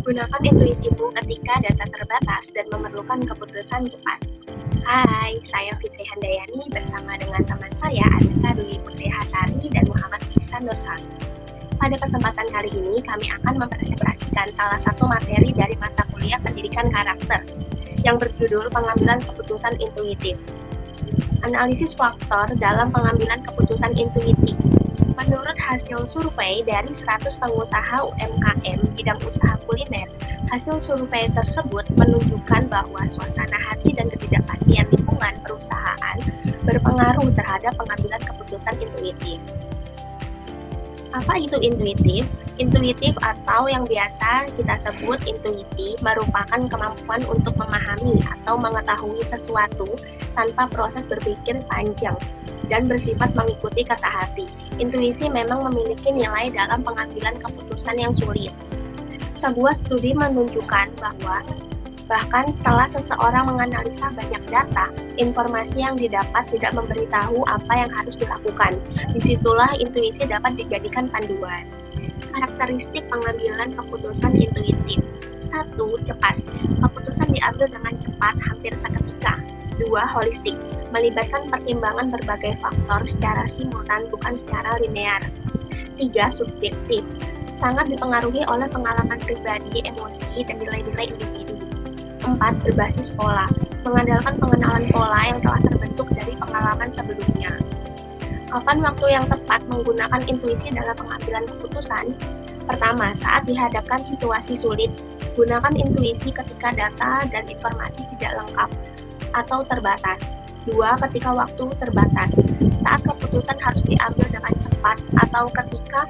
Gunakan intuisimu ketika data terbatas dan memerlukan keputusan cepat. Hai, saya Fitri Handayani bersama dengan teman saya Ariska Dwi Putri Hasari dan Muhammad Ihsan Dorsali. Pada kesempatan kali ini kami akan mempresentasikan salah satu materi dari mata kuliah Pendidikan Karakter yang berjudul Pengambilan Keputusan Intuitif. Analisis faktor dalam pengambilan keputusan intuitif. Menurut hasil survei dari 100 pengusaha UMKM bidang usaha kuliner, hasil survei tersebut menunjukkan bahwa suasana hati dan ketidakpastian lingkungan perusahaan berpengaruh terhadap pengambilan keputusan intuitif. Apa itu intuitif? Intuitif atau yang biasa kita sebut intuisi merupakan kemampuan untuk memahami atau mengetahui sesuatu tanpa proses berpikir panjang dan bersifat mengikuti kata hati. Intuisi memang memiliki nilai dalam pengambilan keputusan yang sulit. Sebuah studi menunjukkan bahwa bahkan setelah seseorang menganalisa banyak data, informasi yang didapat tidak memberitahu apa yang harus dilakukan. Disitulah intuisi dapat dijadikan panduan. Karakteristik pengambilan keputusan intuitif. 1. Cepat. Keputusan diambil dengan cepat hampir seketika. 2. Holistik. Melibatkan pertimbangan berbagai faktor secara simultan bukan secara linear. 3. Subjektif. Sangat dipengaruhi oleh pengalaman pribadi, emosi, dan nilai-nilai individu. 4. Berbasis pola. Mengandalkan pengenalan pola yang telah terbentuk dari pengalaman sebelumnya. Kapan waktu yang tepat menggunakan intuisi dalam pengambilan keputusan? Pertama, saat dihadapkan situasi sulit, gunakan intuisi ketika data dan informasi tidak lengkap atau terbatas. 2. Ketika waktu terbatas, saat keputusan harus diambil dengan cepat atau ketika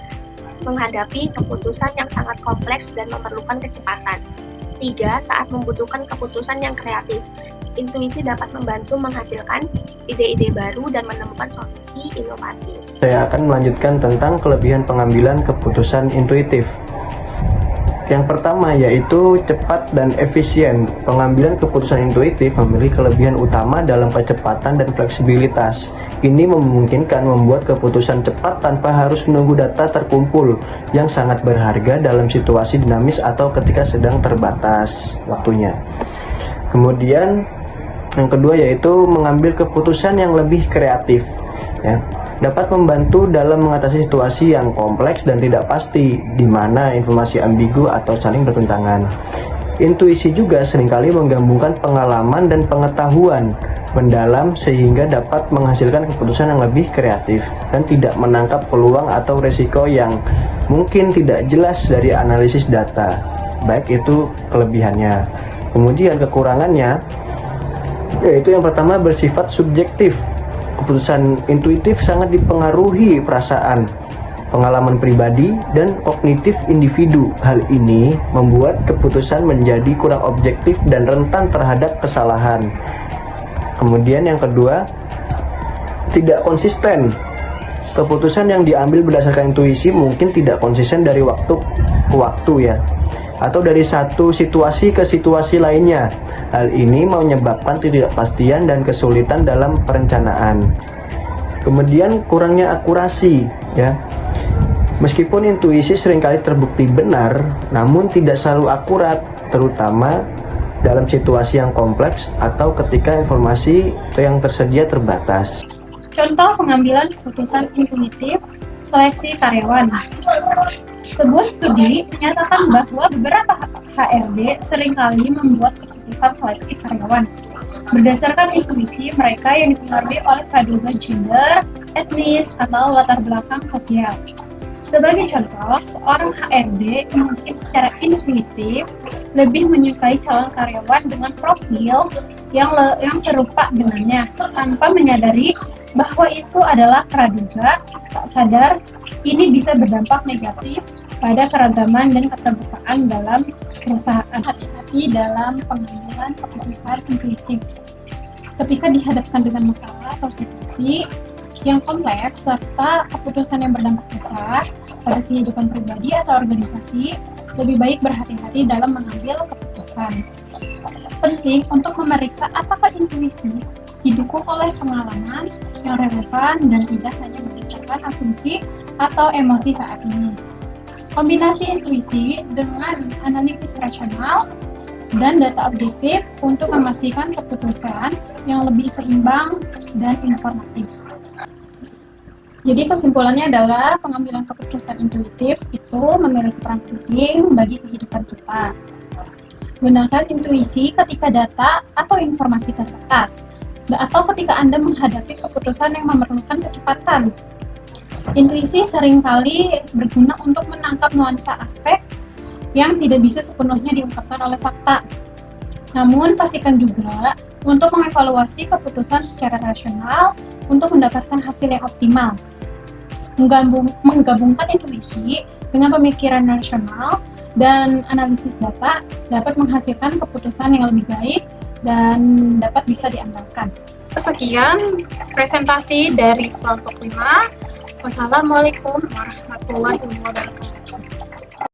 menghadapi keputusan yang sangat kompleks dan memerlukan kecepatan. 3. Saat membutuhkan keputusan yang kreatif, intuisi dapat membantu menghasilkan ide-ide baru dan menemukan solusi inovatif. Saya akan melanjutkan tentang kelebihan pengambilan keputusan intuitif. Yang pertama yaitu cepat dan efisien. Pengambilan keputusan intuitif memiliki kelebihan utama dalam kecepatan dan fleksibilitas. Ini memungkinkan membuat keputusan cepat tanpa harus menunggu data terkumpul yang sangat berharga dalam situasi dinamis atau ketika sedang terbatas waktunya. Kemudian yang kedua yaitu mengambil keputusan yang lebih kreatif, ya. Dapat membantu dalam mengatasi situasi yang kompleks dan tidak pasti, di mana informasi ambigu atau saling bertentangan. Intuisi juga seringkali menggabungkan pengalaman dan pengetahuan mendalam sehingga dapat menghasilkan keputusan yang lebih kreatif dan tidak menangkap peluang atau resiko yang mungkin tidak jelas dari analisis data. Baik itu kelebihannya. Kemudian kekurangannya yaitu yang pertama bersifat subjektif. Keputusan intuitif sangat dipengaruhi perasaan, pengalaman pribadi, dan kognitif individu. Hal ini membuat keputusan menjadi kurang objektif dan rentan terhadap kesalahan. Kemudian yang kedua, tidak konsisten. Keputusan yang diambil berdasarkan intuisi mungkin tidak konsisten dari waktu ke waktu, ya, atau dari satu situasi ke situasi lainnya. Hal ini menyebabkan ketidakpastian dan kesulitan dalam perencanaan. Kemudian kurangnya akurasi, ya. Meskipun intuisi seringkali terbukti benar, namun tidak selalu akurat, terutama dalam situasi yang kompleks atau ketika informasi yang tersedia terbatas. Contoh pengambilan keputusan intuitif, seleksi karyawan. Sebuah studi menyatakan bahwa beberapa HRD seringkali membuat keputusan seleksi karyawan berdasarkan intuisi mereka yang dipengaruhi oleh praduga gender, etnis, atau latar belakang sosial. Sebagai contoh, seorang HRD mungkin secara intuitif lebih menyukai calon karyawan dengan profil yang serupa dengannya tanpa menyadari bahwa itu adalah praduga. Tak sadar, ini bisa berdampak negatif pada keragaman dan keterbukaan dalam perusahaan. Hati-hati dalam pengambilan keputusan intuitif. Ketika dihadapkan dengan masalah atau situasi yang kompleks serta keputusan yang berdampak besar pada kehidupan pribadi atau organisasi, lebih baik berhati-hati dalam mengambil keputusan. Penting untuk memeriksa apakah intuisi didukung oleh pengalaman yang relevan dan tidak hanya berdasarkan asumsi atau emosi saat ini. Kombinasi intuisi dengan analisis rasional dan data objektif untuk memastikan keputusan yang lebih seimbang dan informatif. Jadi kesimpulannya adalah pengambilan keputusan intuitif itu memiliki peran penting bagi kehidupan kita. Gunakan intuisi ketika data atau informasi terbatas, atau ketika Anda menghadapi keputusan yang memerlukan kecepatan. Intuisi seringkali berguna untuk menangkap nuansa aspek yang tidak bisa sepenuhnya diungkapkan oleh fakta. Namun, pastikan juga untuk mengevaluasi keputusan secara rasional untuk mendapatkan hasil yang optimal. Menggabungkan intuisi dengan pemikiran rasional dan analisis data dapat menghasilkan keputusan yang lebih baik dan dapat bisa diandalkan. Sekian presentasi dari kelompok 5. Wassalamualaikum warahmatullahi wabarakatuh.